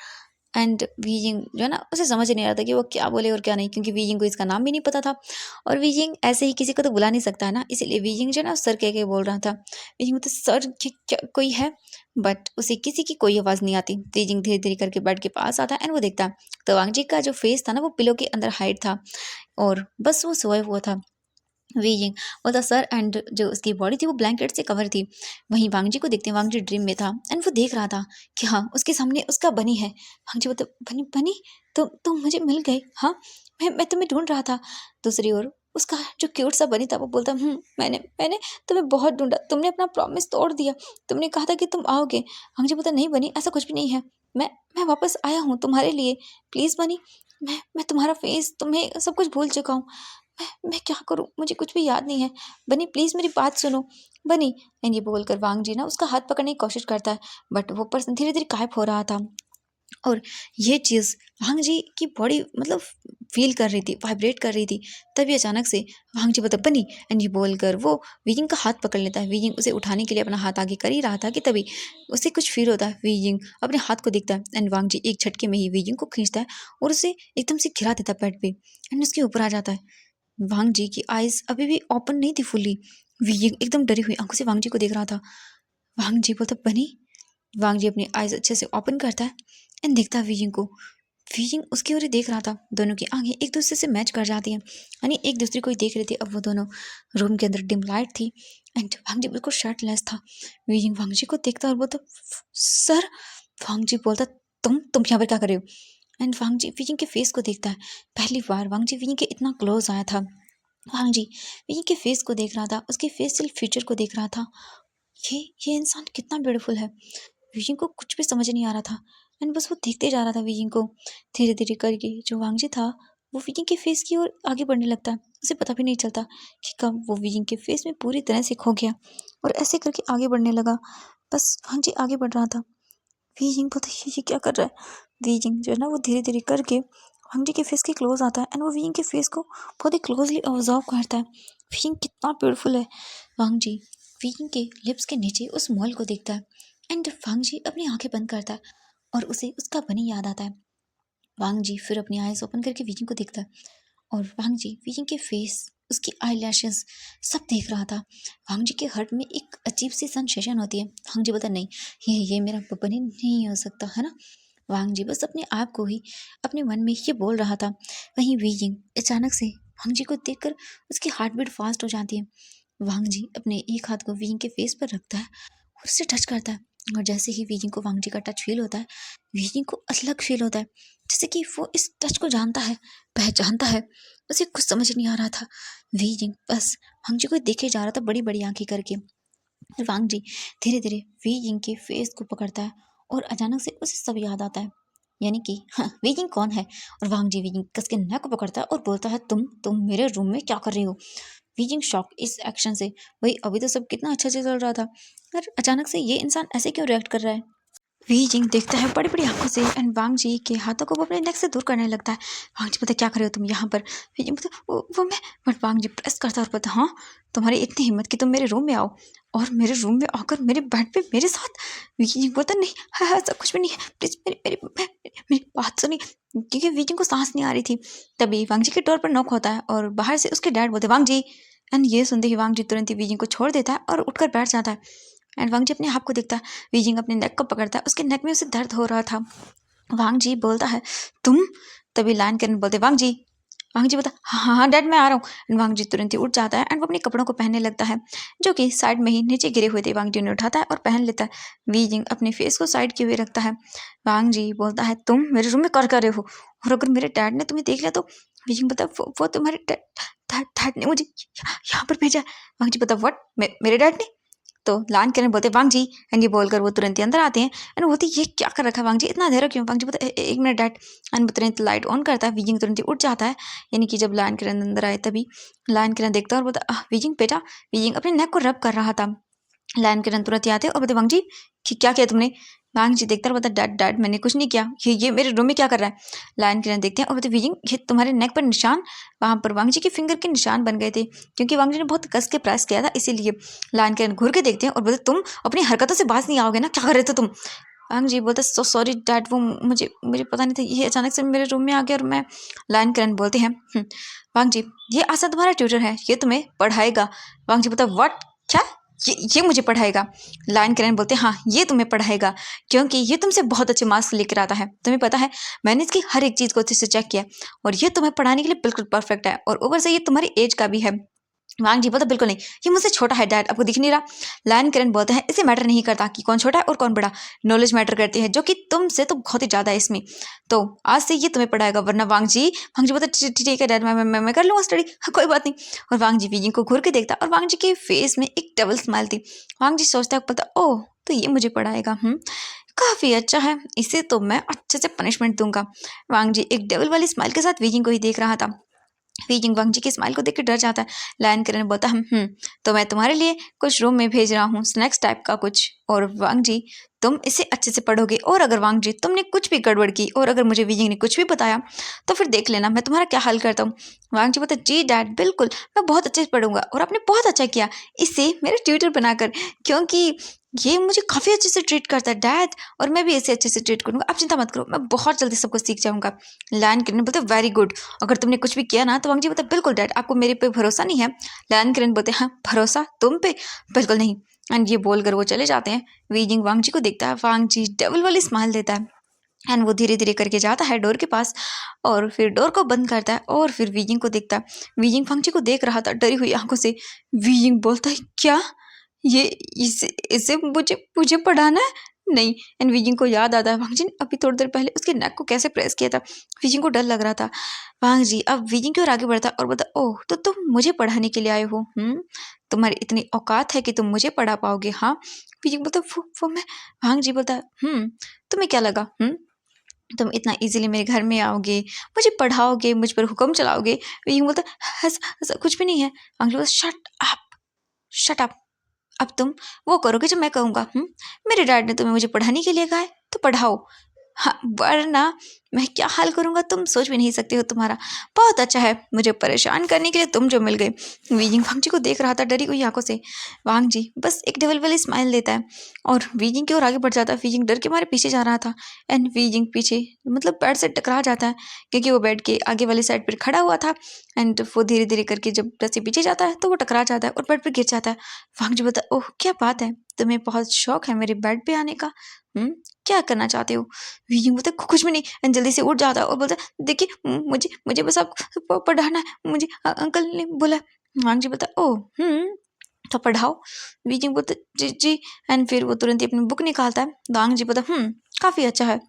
एंड वीजिंग जो है ना, उसे समझ नहीं आ रहा था कि वो क्या बोले और क्या नहीं, क्योंकि वीजिंग को इसका नाम भी नहीं पता था, और वीजिंग ऐसे ही किसी को तो बुला नहीं सकता है ना, इसीलिए वीजिंग जो है ना सर कह के बोल रहा था। वीजिंग मतलब सर क्या कोई है? बट उसे किसी की कोई आवाज़ नहीं आती। वीजिंग धीरे धीरे करके बेड के पास आता है एंड वो देखता है तो वांगजी का जो फेस था ना, वो पिलो के अंदर हाइड था और बस वो सोया हुआ था। वीजिंग बोलता सर, एंड जो उसकी बॉडी थी वो ब्लैंकेट से कवर थी। वहीं वांगजी को देखते हैं, वांगजी ड्रीम में था एंड वो देख रहा था कि हाँ, उसके सामने उसका बनी है। वांगजी बोलता बनी बनी, तुम मुझे मिल गए। हाँ, मैं तुम्हें ढूंढ रहा था। दूसरी ओर उसका जो क्यूट सा बनी था वो बोलता मैंने मैंने तुम्हें बहुत ढूंढा, तुमने अपना प्रॉमिस तोड़ दिया, तुमने कहा था कि तुम आओगे। वांगजी बोलता नहीं बनी, ऐसा कुछ भी नहीं है, मैं वापस आया हूँ तुम्हारे लिए, प्लीज़ बनी। मैं तुम्हारा फेस, तुम्हें सब कुछ भूल चुका हूँ। मैं क्या करूँ? मुझे कुछ भी याद नहीं है। बनी प्लीज़ मेरी बात सुनो, बनी। एंड ये बोलकर वांग जी ना उसका हाथ पकड़ने की कोशिश करता है, बट वो पर्सन धीरे-धीरे गायब हो रहा था। और ये चीज़ वांग जी की बॉडी मतलब फ़ील कर रही थी, वाइब्रेट कर रही थी। तभी अचानक से वांग जी बोलता बनी, एंड ये बोलकर वो वीजिंग का हाथ पकड़ लेता है। वीजिंग उसे उठाने के लिए अपना हाथ आगे कर ही रहा था कि तभी उसे कुछ फ़ील होता है। वीजिंग अपने हाथ को देखता है एंड वांग जी एक झटके में ही वीजिंग को खींचता है और उसे एकदम से गिरा देता है बेड पे एंड उसके ऊपर आ जाता है। वांग जी की आइज़ अभी भी ओपन नहीं थी फुल्ली। वीजिंग एकदम डरी हुई आंखों से वांग जी को देख रहा था। वांग जी बोलता बनी। वांग जी अपनी आइज़ अच्छे से ओपन करता है एंड देखता है वीजिंग को। वीजिंग उसकी ओर ही देख रहा था। दोनों की आंखें एक दूसरे से मैच कर जाती हैं, यानी एक दूसरे को ही देख रहे थे। अब वो दोनों रूम के अंदर डिम लाइट थी एंड वांग जी बिल्कुल शर्टलेस था। वीजिंग वांग जी को देखता और बोलता सर। वांग जी बोलता तुम यहाँ पर क्या कर रहे हो? एंड वांग जी वीजिंग के फेस को देखता है। पहली बार वांग जी वीजिंग के इतना क्लोज आया था। हाँ जी, विकी के फेस को देख रहा था, उसके फेशियल फीचर को देख रहा था। ये ये इंसान कितना ब्यूटीफुल है। विजय को कुछ भी समझ नहीं आ रहा था एंड बस वो देखते जा रहा था विजय को। धीरे धीरे करके जो वांगजी था वो विजय के फेस की ओर आगे बढ़ने लगता है। उसे पता भी नहीं चलता कि कब वो विजय के फेस में पूरी तरह से खो गया और ऐसे करके आगे बढ़ने लगा। बस वांगजी आगे बढ़ रहा था। वीजिंग पता है ये क्या कर रहा है। वीजिंग जो है ना वो धीरे धीरे करके वांगजी के फेस के क्लोज आता है एंड वो वीजिंग के फेस को बहुत ही क्लोजली ऑब्जर्व करता है। वीजिंग कितना ब्यूटीफुल है। वांगजी वीजिंग के लिप्स के नीचे उस मॉल को देखता है एंड वांगजी अपनी आंखें बंद करता है और उसे उसका बनी याद आता है। वांगजी फिर अपनी आईज ओपन करके वीजिंग को देखता है और वांगजी वीजिंग के फेस, उसकी आईलैशेस सब देख रहा था। वांगजी के हार्ट में एक अजीब सी सेंसेशन होती है। वांगजी बता नहीं, ये मेरा बनी नहीं हो सकता है ना। वांगजी बस अपने आप को ही अपने मन में ये बोल रहा था। वहीं वीजिंग अचानक से वांगजी को देखकर उसकी हार्ट बीट फास्ट हो जाती है। वांगजी अपने एक हाथ को वीजिंग के फेस पर रखता है और उसे टच करता है और जैसे ही वीजिंग को वांग जी का टच फील होता है, वीजिंग को अलग फील होता है, जैसे कि वो इस टच को जानता है, पहचानता है। उसे कुछ समझ नहीं आ रहा था। वीजिंग बस वांग जी को देखे जा रहा था बड़ी बड़ी आंखें करके। और वांग जी धीरे धीरे वीजिंग के फेस को पकड़ता है और अचानक से उसे सब याद आता है, यानी कि हाँ, वीजिंग कौन है। और वांग जी वीजिंग कस के नेक को पकड़ता है और बोलता है, तुम मेरे रूम में क्या कर रही हो। वीजिंग शॉक इस एक्शन से, भाई अभी तो सब कितना अच्छा से चल रहा था और अचानक से ये इंसान ऐसे क्यों रिएक्ट कर रहा है। वी जिंग देखता है बड़ी बड़ी आंखों से एंड वांग जी के हाथों को वो अपने नेक से दूर करने लगता है। वांग जी पता क्या कर रहे हो तुम यहाँ पर। वी जिंग पता वो मैं, बट वांग जी प्रेस करता है और पता, हाँ तुम्हारी इतनी हिम्मत कि तुम मेरे रूम में आओ और मेरे रूम में आकर मेरे बेड पे मेरे साथ। वी जिंग बोलता नहीं, हाँ सब कुछ भी नहीं है, प्लीज मेरी मेरी मेरी मेरी बात सुनी, क्योंकि वी जिंग को सांस नहीं आ रही थी। तभी वांग जी के डोर पर नॉक होता है और बाहर से उसके डैड बोलते वांग जी। एंड ये सुनते ही वांग जी तुरंत ही वी जिंग को छोड़ देता है और उठकर बैठ जाता है। एंड वांग जी अपने आप को देखता है, वीजिंग अपने नेक को पकड़ता है, उसके नेक में उसे दर्द हो रहा था। वांग जी बोलता है तुम। तभी लायन किरण बोलते वांग जी। वांग जी बोलता हाँ हाँ डैड मैं आ रहा हूँ। एंड वांग जी तुरंत ही उठ जाता है एंड वो अपने कपड़ों को पहनने लगता है, जो कि साइड में ही नीचे गिरे हुए थे। वांग जी उन्हें उठाता है और पहन लेता है। वीजिंग अपने फेस को साइड किए हुए रखता है। वांग जी बोलता है तुम मेरे रूम में कर रहे हो, और अगर मेरे डैड ने तुम्हें देख लिया तो। वीजिंग बोलता है वो तुम्हारे डैड ने मुझे यहाँ पर भेजा है। वांग जी बोलता व्हाट, मेरे डैड ने। तो लान किरण बोलते वांग जी, एंड ये बोलकर वो तुरंत ही अंदर आते हैं। एंड बोलते ये क्या कर रखा है वांग जी, इतना अंधेरा क्यों। वांग जी बोलते एक मिनट डैड। एंड वो तुरंत लाइट ऑन करता है, वीजिंग तुरंत ही उठ जाता है। यानी कि जब लान किरण अंदर आए तभी लान किरण देखता है और बोलता वीजिंग बेटा। वीजिंग अपने नेक को रब कर रहा था। लायन किरण तुरंत ही आते और बोलते वांग जी क्या किया तुमने। वांग जी देखता है बोलता डैड डैड मैंने कुछ नहीं किया, ये मेरे रूम में क्या कर रहा है। लायन किरण देखते हैं और बोलते वीजिंग ये तुम्हारे नेक पर निशान, वहां पर वांग जी के फिंगर के निशान बन गए थे, क्योंकि वांग जी ने बहुत कस के प्रेस किया था इसीलिए। लायन किरण घूर के देखते हैं और बोलते तुम अपनी हरकतों से बाज नहीं आओगे ना, क्या कर रहे थे तुम। वांग जी बोलते सो सॉरी डैड, वो मुझे मुझे पता नहीं था, ये अचानक से मेरे रूम में आ गया और मैं। लायन किरण बोलते हैं वांग जी ये आशा तुम्हारा ट्यूटर है, ये तुम्हें पढ़ाएगा। वांग जी बोलता व्हाट, क्या ये मुझे पढ़ाएगा। लायन किरण बोलते हाँ ये तुम्हें पढ़ाएगा, क्योंकि ये तुमसे बहुत अच्छे मार्क्स लेकर आता है, तुम्हें पता है मैंने इसकी हर एक चीज़ को अच्छे से चेक किया और ये तुम्हें पढ़ाने के लिए बिल्कुल परफेक्ट है, और ऊपर से ये तुम्हारी एज का भी है। वांग जी बोलता बिल्कुल नहीं, ये मुझसे छोटा है डैड, आपको दिख नहीं रहा। लायन किरण बोलते हैं इसे मैटर नहीं करता कि कौन छोटा है और कौन बड़ा, नॉलेज मैटर करती है, जो कि तुमसे तो बहुत ही ज़्यादा है इसमें। तो आज से ये तुम्हें पढ़ाएगा, वरना वांग जी बोलते ठीक है डैड, मैं कर लूँगा स्टडी, हाँ, कोई बात नहीं। और वांग जी वीजिंग को घूर के देखता और वांग जी के फेस में एक डबल स्माइल थी। वांग जी सोचता है बोलता ओह तो ये मुझे पढ़ाएगा, काफ़ी अच्छा है, इसे तो मैं अच्छे से पनिशमेंट दूंगा। वांग जी एक डबल वाली स्माइल के साथ वीजिंग को ही देख रहा था। वीजिंग वांग जी की स्माइल को देख के डर जाता है। लायन किरण बोलता तो मैं तुम्हारे लिए कुछ रूम में भेज रहा हूँ, स्नैक्स टाइप का कुछ, और वांग जी तुम इसे अच्छे से पढ़ोगे, और अगर वांग जी तुमने कुछ भी गड़बड़ की और अगर मुझे वीजिंग ने कुछ भी बताया तो फिर देख लेना मैं तुम्हारा क्या हल करता हूँ। वांग जी बोलते जी डैड बिल्कुल, मैं बहुत अच्छे से पढ़ूंगा, और आपने बहुत अच्छा किया इसे मेरे ट्यूटर बनाकर, क्योंकि ये मुझे काफ़ी अच्छे से ट्रीट करता है डैड, और मैं भी इसे अच्छे से ट्रीट करूंगा, आप चिंता मत करो, मैं बहुत जल्दी सब कुछ सीख जाऊंगा। लायन किरण बोलते वेरी गुड, अगर तुमने कुछ भी किया ना तो वांग जी बोलते बिल्कुल डैड, आपको मेरे पे भरोसा नहीं है। लायन किरण बोलते हाँ भरोसा तुम पे, बिल्कुल नहीं। एंड ये बोलकर वो चले जाते हैं। वीजिंग वांग जी को देखता है, वांग जी डबल वाली स्माइल देता है एंड वो धीरे धीरे करके जाता है डोर के पास और फिर डोर को बंद करता है और फिर वीजिंग को देखता है। वीजिंग वांग जी को देख रहा था डरी हुई आंखों से। वीजिंग बोलता है क्या, ये इसे इसे मुझे मुझे पढ़ाना है, नहीं। एंड वीजिंग को याद आता है वांग जी ने अभी थोड़ी देर पहले उसके नेक को कैसे प्रेस किया था। वीजिंग को डर लग रहा था। वांग जी अब वीजिंग की ओर आगे बढ़ता है और बोलता ओह तो तुम मुझे पढ़ाने के लिए आए हो, तुम्हारी इतनी औकात है कि तुम मुझे पढ़ा पाओगे, हाँ। वीजिंग बोलता वो मैं। वांग जी बोलता तुम्हें क्या लगा, तुम इतना इजीली मेरे घर में आओगे, मुझे पढ़ाओगे, मुझ पर हुक्म चलाओगे। वीजिंग बोलता ऐसा कुछ भी नहीं है। वांग जी बोलता शट अप, अब तुम वो करोगे जो मैं कहूँगा, मेरे डैड ने तुम्हें मुझे पढ़ाने के लिए कहा है तो पढ़ाओ, हाँ, वरना मैं क्या हाल करूँगा तुम सोच भी नहीं सकते हो। तुम्हारा बहुत अच्छा है, मुझे परेशान करने के लिए तुम जो मिल गए। वीजिंग वांग जी को देख रहा था डरी हुई आंखों से। वांग जी बस एक डबल वाली स्माइल देता है और वीजिंग की ओर आगे बढ़ जाता है। वीजिंग डर के मारे पीछे जा रहा था एंड वीजिंग पीछे मतलब बेड से टकरा जाता है, क्योंकि वो बेड के आगे वाली साइड पर खड़ा हुआ था। एंड वो धीरे धीरे करके जब बेड से पीछे जाता है तो वो टकरा जाता है और बेड पर गिर जाता है। वांग जी बोलता ओह क्या बात है, तुम्हें बहुत शौक है मेरे बेड पे आने का, क्या करना चाहते हो। वीजिंग बोलता कुछ भी नहीं एंड जल्दी से उठ जाता है और बोलता देखिए मुझे मुझे बस आप पढ़ाना है, मुझे अंकल ने बोला। वांग जी बोलता ओह तो पढ़ाओ। वीजिंग बोलता जी जी, एंड फिर वो तुरंत ही अपनी बुक निकालता है। वांग जी बोलता काफ़ी अच्छा है,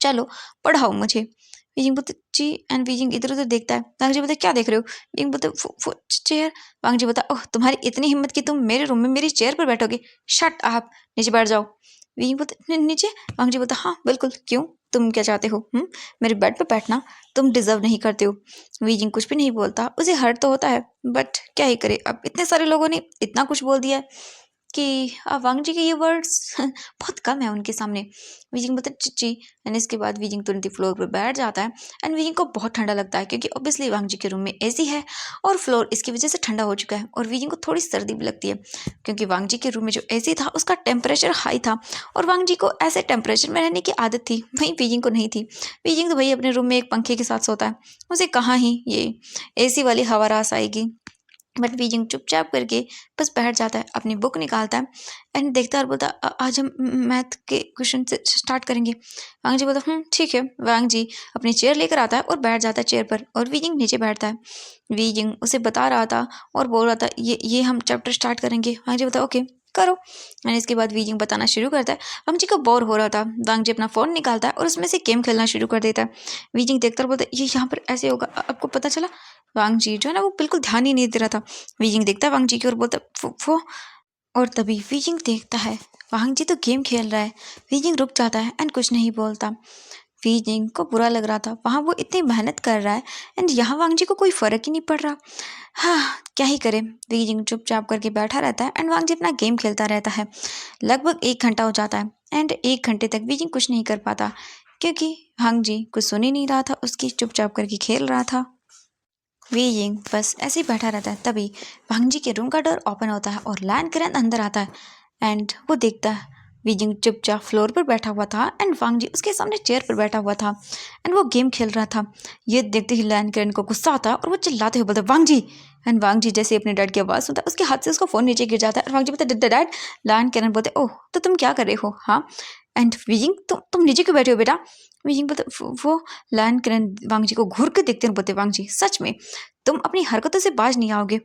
चलो पढ़ाओ मुझे। वीजिंग बोलते जी, एंड वीजिंग इधर उधर देखता है। वांग जी बोलते क्या देख रहे हो? वीजिंग बोलते वो चेयर। वांग जी बोलता ओह, तुम्हारी इतनी हिम्मत कि तुम मेरे रूम में मेरी चेयर पर बैठोगे? शट आप, नीचे बैठ जाओ। वीजिंग बोलते नीचे? वांग जी बोलता हाँ बिल्कुल, क्यों, तुम क्या चाहते हो? मेरे बेड पर बैठना तुम डिजर्व नहीं करते हो। वीजिंग कुछ भी नहीं बोलता, उसे हर्ट तो होता है बट क्या ही करे, अब इतने सारे लोगों ने इतना कुछ बोल दिया है कि वांग जी के ये वर्ड्स बहुत कम है उनके सामने। वीजिंग बोलता है चिच्ची, एंड इसके बाद वीजिंग तुरंत ही फ्लोर पर बैठ जाता है। एंड वीजिंग को बहुत ठंडा लगता है क्योंकि ऑब्वियसली वांग जी के रूम में एसी है और फ्लोर इसकी वजह से ठंडा हो चुका है। और वीजिंग को थोड़ी सर्दी भी लगती है क्योंकि वांग जी के रूम में जो एसी था उसका टेम्परेचर हाई था और वांग जी को ऐसे टेम्परेचर में रहने की आदत थी, वहीं वीजिंग को नहीं थी। वीजिंग तो भाई अपने रूम में एक पंखे के साथ सोता है, उसे कहाँ ही ये एसी वाली हवा रास आएगी। बट वीजिंग चुपचाप करके बस बैठ जाता है, अपनी बुक निकालता है एंड देखता है और बोलता आज हम मैथ के क्वेश्चन से स्टार्ट करेंगे। वांग जी बोलता ठीक है। वांग जी अपनी चेयर लेकर आता है और बैठ जाता है चेयर पर और वीजिंग नीचे बैठता है। वीजिंग उसे बता रहा था और बोल रहा था ये हम चैप्टर स्टार्ट करेंगे। वांग जी बोलता ओके करो। एंड इसके बाद वीजिंग बताना शुरू करता है। वांग जी को बोर हो रहा था, वांग जी अपना फ़ोन निकालता है और उसमें से गेम खेलना शुरू कर देता है। वीजिंग देखता है बोलता है ये यहाँ पर ऐसे होगा, आपको पता चला? वांग जी जो है ना वो बिल्कुल ध्यान ही नहीं दे रहा था। वीजिंग देखता है वांग जी की और बोलता है वो। और तभी वीजिंग देखता है वांग जी तो गेम खेल रहा है। वीजिंग रुक जाता है एंड कुछ नहीं बोलता। वीजिंग को बुरा लग रहा था, वहाँ वो इतनी मेहनत कर रहा है एंड यहाँ वांग जी को कोई फ़र्क ही नहीं पड़ रहा। हाँ क्या ही करे। वीजिंग चुपचाप करके बैठा रहता है एंड वांग जी अपना गेम खेलता रहता है। लगभग 1 घंटा हो जाता है एंड 1 घंटे तक वीजिंग कुछ नहीं कर पाता क्योंकि वांग जी कुछ सुन ही नहीं रहा था, उसकी चुपचाप करके खेल रहा था। वीजिंग बस ऐसे ही बैठा रहता है। तभी वांग जी के रूम का डोर ओपन होता है और लैन किरण अंदर आता है एंड वो देखता है वीजिंग चुपचाप फ्लोर पर बैठा हुआ था एंड वांग जी उसके सामने चेयर पर बैठा हुआ था एंड वो गेम खेल रहा था। ये देखते ही लैन किरण को गुस्सा आता है और वो चिल्लाते हुए बोलता वांग जी। एंड वांग जी जैसे अपने डैड की आवाज़ सुनता है उसके हाथ से उसका फ़ोन नीचे गिर जाता है और वांग जी बोलते डैड। लैन किरण बोलते ओह तो तुम क्या कर रहे हो? हाँ। एंड वीजिंग तुम नीचे क्यों बैठे हो बेटा? वीजिंग बोलते वो लैन किरण वांग जी को घूर के देखते हैं, बोलते वांग जी सच में तुम अपनी हरकतों से बाज नहीं आओगे।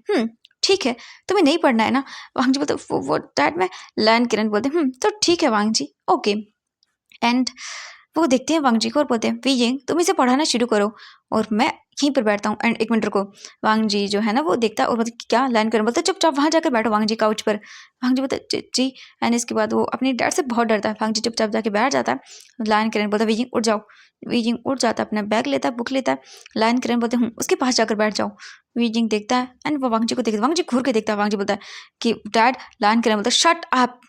ठीक है, तुम्हें नहीं पढ़ना है ना? वांग जी बोलते वो डैड मैं। लैन किरण बोलते तो ठीक है वांग जी, ओके। एंड वो देखते हैं वांग जी को और बोलते हैं वीजिंग तुम इसे पढ़ाना शुरू करो और मैं यहीं पर बैठता हूँ। एंड 1 मिनट रुको। वांग जी जो है ना वो देखता है और बोलते क्या? लैन किरण बोलते चुपचाप वहाँ जाकर बैठो वांग जी काउच पर। वांग जी बोलते जी। एंड इसके बाद वो अपने डैड से बहुत डरता है। वांग जी चुपचाप जाके बैठ जाता है। लैन किरण बोलता वीजिंग उठ जाओ। वीजिंग उठ जाता है, अपना बैग लेता है, बुक लेता है। लैन किरण बोलते उसके पास जाकर बैठ जाओ। वीजिंग देखता है एंड वो वांग जी को देखता है। वांग जी घूर के देखता है। वांग जी बोलता है कि डैड। लैन किरण बोलता शट अप।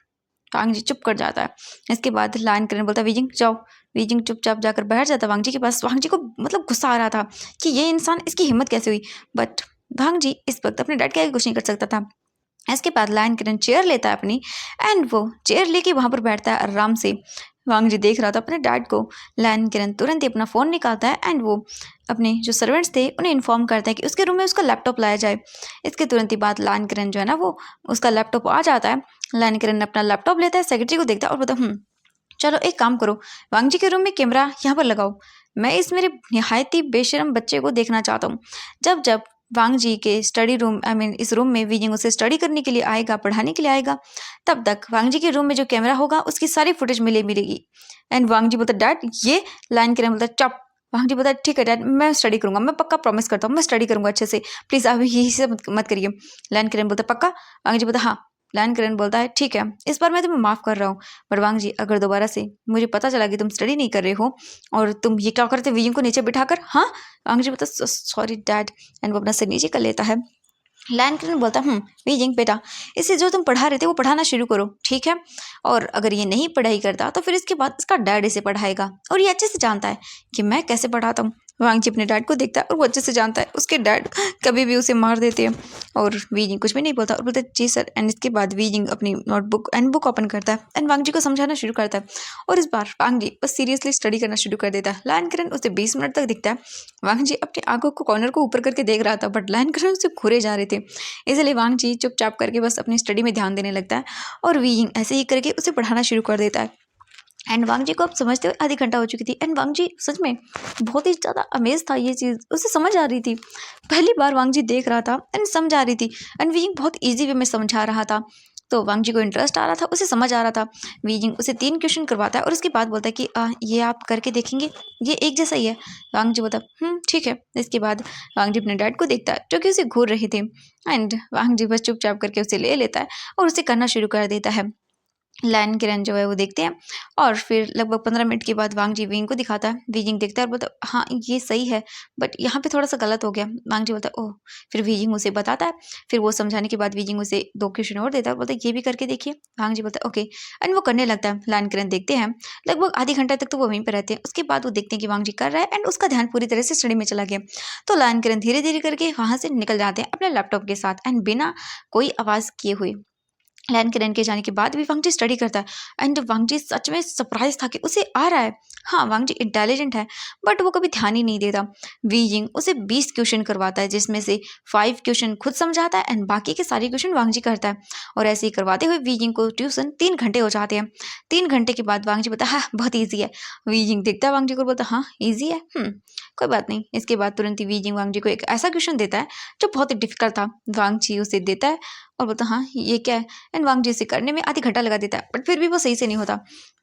वांग जी चुप कर जाता है। इसके बाद लैन किरण बोलता है वीजिंग जाओ। वीजिंग चुपचाप जाकर बैठ जाता है वांग जी के पास। वांग जी को मतलब गुस्सा आ रहा था कि ये इंसान, इसकी हिम्मत कैसे हुई। बट वांग जी इस वक्त अपने डैड के आगे कुछ नहीं कर सकता था। इसके बाद लैन किरण चेयर लेता है अपनी एंड वो चेयर लेके वहाँ पर बैठता है आराम से। वांग जी देख रहा था अपने डैड को। लैन किरण तुरंत ही अपना फ़ोन निकालता है एंड वो अपने जो सर्वेंट्स थे उन्हें इन्फॉर्म करता है कि उसके रूम में उसका लैपटॉप लाया जाए। इसके तुरंत ही बाद लैन किरण जो है ना वो उसका लैपटॉप आ जाता है। लैन किरण अपना लैपटॉप लेता है, सेक्रेटरी को देखता है और बोलता चलो एक काम करो, वांग जी के रूम में कैमरा यहाँ पर लगाओ। मैं इस मेरे निहायत ही बेशरम बच्चे को देखना चाहता हूँ। जब जब वांग जी के स्टडी रूम इस रूम में वीजिंग उसे स्टडी करने के लिए आएगा, पढ़ाने के लिए आएगा, तब तक वांग जी के रूम में जो कैमरा होगा उसकी सारी फुटेज मिलेगी। एंड वांग जी बोलता डैड ये। लाइन किरण बोलता चुप। वांग जी बोलता ठीक है डैड, मैं स्टडी करूंगा, मैं पक्का प्रॉमिस करता हूँ मैं स्टडी करूंगा अच्छे से, प्लीज़ आप यही से मत करिए। लाइन किरण बोलता पक्का? वांग जी बोलता हाँ। लैन किरण बोलता है ठीक है, इस बार मैं तुम्हें माफ़ कर रहा हूँ, बट वांग जी अगर दोबारा से मुझे पता चला कि तुम स्टडी नहीं कर रहे हो और तुम ये क्या करते वीजिंग को नीचे बिठाकर। हाँ। वांग जी बोलता सॉरी डैड। एंड वो अपना सिर नीचे कर लेता है। लैन किरण बोलता वीजिंग बेटा, इसे जो तुम पढ़ा रहे थे वो पढ़ाना शुरू करो, ठीक है? और अगर ये नहीं पढ़ाई करता तो फिर इसके बाद इसका डैड इसे पढ़ाएगा और ये अच्छे से जानता है कि मैं कैसे पढ़ाता हूँ। वांग जी अपने डैड को देखता है और वो अच्छे से जानता है उसके डैड कभी भी उसे मार देते हैं। और वीजिंग कुछ भी नहीं बोलता और बोलते जी सर। एंड इसके बाद वीजिंग अपनी नोटबुक एंड बुक ओपन करता है एंड वांग जी को समझाना शुरू करता है और इस बार वांग जी बस सीरियसली स्टडी करना शुरू कर देता है। लैन किरण उसे 20 मिनट तक दिखता है। वांग जी अपनी आंखों को कॉर्नर को ऊपर करके देख रहा था बट लैन किरण उसे घूरे जा रहे थे, इसलिए वांग जी चुपचाप करके बस अपनी स्टडी में ध्यान देने लगता है और वीइंग ऐसे ही करके उसे पढ़ाना शुरू कर देता है। एंड वांग जी को आप समझते हुए आधी घंटा हो चुकी थी। एंड वांग जी सच में बहुत ही ज़्यादा अमेज था, ये चीज़ उसे समझ आ रही थी। पहली बार वांग जी देख रहा था एंड समझ आ रही थी। एंड वीजिंग बहुत ईजी वे में समझा रहा था, तो वांग जी को इंटरेस्ट आ रहा था, उसे समझ आ रहा था। वीजिंग उसे 3 क्वेश्चन करवाता है और उसके बाद बोलता है कि ये आप करके देखेंगे, ये एक जैसा ही है। वांग जी बोलता है ठीक है। इसके बाद वांग जी अपने डैड को देखता है जो कि उसे घूर रहे थे। एंड वांग जी बस चुपचाप करके उसे ले लेता है और उसे करना शुरू कर देता है। लायन किरण जो है वो देखते हैं और फिर लगभग 15 मिनट के बाद वांग जी विंग को दिखाता है। वीजिंग देखता है और बोलता है हाँ ये सही है, बट यहाँ पे थोड़ा सा गलत हो गया। वांग जी बोलता है ओह। फिर वीजिंग उसे बताता है। फिर वो समझाने के बाद वीजिंग उसे 2 क्वेश्चन और देता है और बोलता है ये भी करके देखिए। वांग जी बोलता है ओके। एंड वो करने लगता है। लायन किरण देखते हैं। लगभग आधे घंटे तक तो वो वहीं पर रहते हैं। उसके बाद वो देखते हैं कि वांग जी कर रहा है एंड उसका ध्यान पूरी तरह से स्टडी में चला गया। तो लायन किरण धीरे धीरे करके वहाँ से निकल जाते हैं अपने लैपटॉप के साथ एंड बिना कोई आवाज़ किए हुए। लायन किरण के जाने के बाद भी वांग जी स्टडी करता है। एंड वांग जी सच में सरप्राइज था कि उसे आ रहा है। हाँ, वांग जी इंटेलिजेंट है, बट वो कभी ध्यान ही नहीं देता। वीजिंग उसे 20 क्वेश्चन करवाता है, जिसमें से 5 क्वेश्चन खुद समझाता है एंड बाकी के सारे क्वेश्चन वांग जी करता है। और ऐसे ही करवाते हुए वीजिंग को ट्यूशन 3 घंटे हो जाते हैं। 3 घंटे के बाद वांग जी बोलता है हाँ बहुत ईजी है। वीजिंग देखता है वांग जी को और बोलता है हाँ ईजी है, कोई बात नहीं। इसके बाद तुरंत ही वीजिंग वांग जी को एक ऐसा क्वेश्चन देता है जो बहुत ही डिफिकल्ट था। वांग जी उसे देता है और बोलता हाँ ये क्या है। एंड वांग जी इसे करने में आधी घंटा लगा देता है, बट फिर भी वो सही से नहीं होता।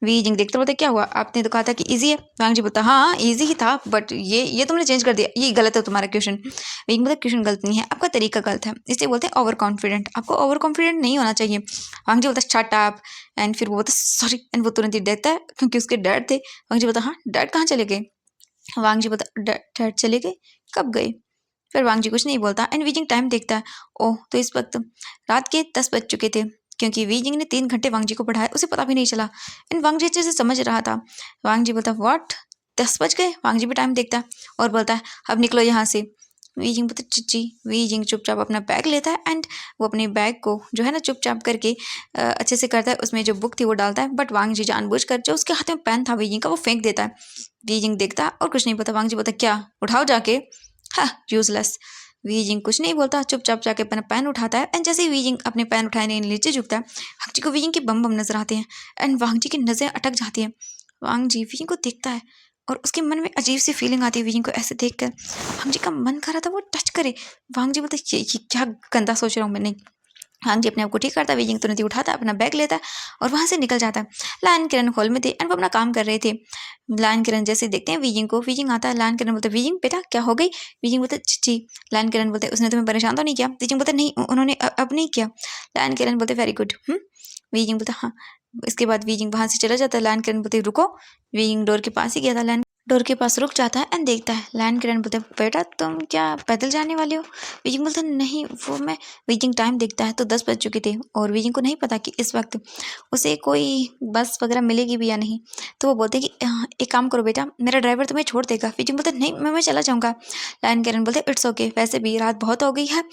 वीजिंग देखते बोलते क्या हुआ, आपने तो कहा था कि इजी है। वांग जी बोलता हाँ इजी ही था, बट ये तुमने चेंज कर दिया, ये गलत है तुम्हारा क्वेश्चन। वीजिंग बोलता क्वेश्चन गलत नहीं है, आपका तरीका गलत है। इसे बोलते हैं ओवर कॉन्फिडेंट, आपको ओवर कॉन्फिडेंट नहीं होना चाहिए। वांग जी बोलता शट अप। एंड फिर वो बोलता सॉरी एंड वो तुरंत ही देता है क्योंकि उसके डैड थे। वांग जी बोलता हाँ डैड कहाँ चले गए। वांग जी बोलता डैड चले गए, कब गए। फिर वांग जी कुछ नहीं बोलता एंड वीजिंग टाइम देखता है। ओह तो इस वक्त रात के 10 बज चुके थे, क्योंकि वीजिंग ने 3 घंटे वांग जी को पढ़ाया, उसे पता भी नहीं चला। एंड वांग जी अच्छे से समझ रहा था। वांग जी बोलता व्हाट 10 बज गए। वांग जी भी टाइम देखता है और बोलता है अब निकलो यहाँ से। वीजिंग बोलता चिच्ची। वीजिंग चुपचाप अपना बैग लेता है एंड वो अपने बैग को जो है ना चुपचाप करके अच्छे से करता है, उसमें जो बुक थी वो डालता है। बट वांग जी जानबूझकर जो उसके हाथ में पेन था वीजिंग का वो फेंक देता है। वीजिंग देखता है और कुछ नहीं बोलता। वांग जी बोलता क्या उठाओ जाके, हाँ यूजलेस। वीजिंग कुछ नहीं बोलता, चुपचाप जाके अपना पेन उठाता है। एंड जैसे ही वीजिंग अपने पेन उठाने नीचे झुकता है, वांग जी को वीजिंग के बम बम नजर आते हैं एंड वांग जी की नजरें अटक जाती हैं। वांग जी वीजिंग को देखता है और उसके मन में अजीब सी फीलिंग आती है वीजिंग को ऐसे देखकर। वांग जी का मन कर रहा था वो टच करे। वांग जी बोलता ये क्या गंदा सोच रहा हूँ मैं, नहीं। वांग जी अपने आप को ठीक करता है। वीजिंग तुरंत ही उठाता है, अपना बैग लेता है और वहाँ से निकल जाता है। लायन किरण हॉल में थे एंड वो अपना काम कर रहे थे। लायन किरण जैसे देखते हैं वीजिंग को, वीजिंग आता है। लायन किरण बोलते वीजिंग बेटा क्या हो गई। वीजिंग बोलते जी। लायन किरण बोलते उसने तुम्हें परेशान तो नहीं किया। वीजिंग बोलते नहीं उन्होंने अब नहीं किया। लायन किरण बोलते वेरी गुड। वीजिंग बोलता हाँ। इसके बाद वीजिंग वहाँ से चला जाता है। लायन किरण बोलते रुको। वीजिंग डोर के पास ही गया था। लायन डोर के पास रुक जाता है एंड देखता है। लायन किरण बोलते बेटा तुम क्या पैदल जाने वाले हो। वीजिंग बोलता नहीं वो मैं। वीजिंग टाइम देखता है तो 10 बज चुके थे और वीजिंग को नहीं पता कि इस वक्त उसे कोई बस वगैरह मिलेगी भी या नहीं। तो वो बोलते कि एक काम करो बेटा मेरा ड्राइवर तुम्हें छोड़ देगा। वीजिंग बोलते नहीं मैं चला जाऊँगा। लायन किरण बोलते इट्स ओके, वैसे भी रात बहुत हो गई है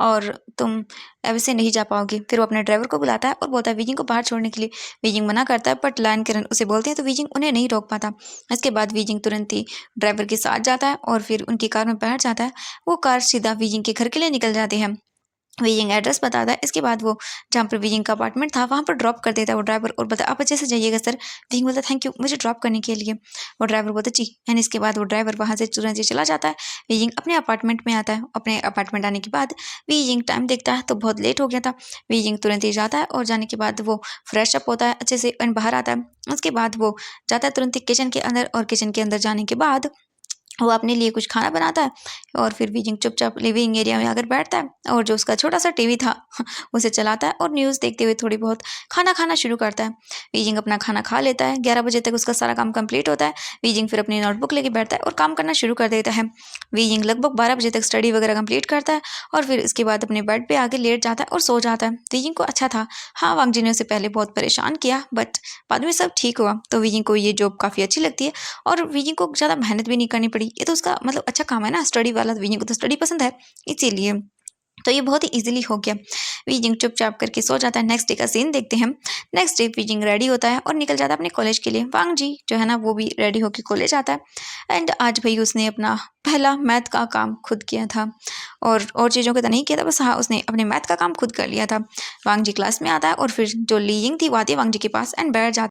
और तुम ऐसे नहीं जा पाओगे। फिर वो अपने ड्राइवर को बुलाता है और बोलता है वीजिंग को बाहर छोड़ने के लिए। वीजिंग मना करता है बट लायन किरण उसे बोलते हैं तो वीजिंग उन्हें नहीं रोक पाता। इसके बाद वीजिंग तुरंत ही ड्राइवर के साथ जाता है और फिर उनकी कार में बैठ जाता है। वो कार सीधा वीजिंग के घर के लिए निकल जाते हैं। वीजिंग एड्रेस बताता है। इसके बाद वो जहाँ पर वीजिंग का अपार्टमेंट था वहाँ पर ड्रॉप कर देता है वो ड्राइवर और बोलता आप अच्छे से जाइएगा सर। वीजिंग बोलता थैंक यू मुझे ड्रॉप करने के लिए। वो ड्राइवर बोलता जी। एंड इसके बाद वो ड्राइवर वहाँ से तुरंत ही चला जाता है। वीजिंग अपने अपार्टमेंट में आता है। अपने अपार्टमेंट आने के बाद वीजिंग टाइम देखता है तो बहुत लेट हो गया था। वीजिंग तुरंत ही जाता है और जाने के बाद वो फ्रेश अप होता है अच्छे से एंड बाहर आता है। उसके बाद वो जाता है तुरंत ही किचन के अंदर और किचन के अंदर जाने के बाद वो अपने लिए कुछ खाना बनाता है और फिर वीजिंग चुपचाप लिविंग एरिया में आकर बैठता है और जो उसका छोटा सा टीवी था उसे चलाता है और न्यूज़ देखते हुए थोड़ी बहुत खाना खाना शुरू करता है। वीजिंग अपना खाना खा लेता है। 11 बजे तक उसका सारा काम कंप्लीट होता है। वीजिंग फिर अपनी नोटबुक लेके बैठता है और काम करना शुरू कर देता है। वीजिंग लगभग 12 बजे तक स्टडी वगैरह कंप्लीट करता है और फिर इसके बाद अपने बेड पे आके लेट जाता है और सो जाता है। वीजिंग को अच्छा था। हाँ वांग जी ने उसे पहले बहुत परेशान किया बट बाद में सब ठीक हुआ। तो वीजिंग को ये जॉब काफ़ी अच्छी लगती है और वीजिंग को ज़्यादा मेहनत भी नहीं करनी पड़ी। ये तो उसका मतलब अच्छा काम है ना स्टडी वाला। वीजिंग को तो स्टडी पसंद है इसीलिए तो ये बहुत ही इजीली हो गया। वीजिंग चुपचाप करके सो जाता है। नेक्स्ट डे का सीन देखते हैं। नेक्स्ट डे वीजिंग रेडी होता है और निकल जाता है अपने कॉलेज के लिए। वांग जी जो है ना वो भी रेडी होकर कॉलेज आता है एंड आज भाई उसने अपना पहला मैथ का काम खुद किया था और चीज़ों का तो नहीं किया था, बस हाँ उसने अपने मैथ का काम खुद कर लिया था। वांग जी क्लास में आता है और फिर जो ली यिंग थी वो आती है वांग जी के पास एंड बैठ जाती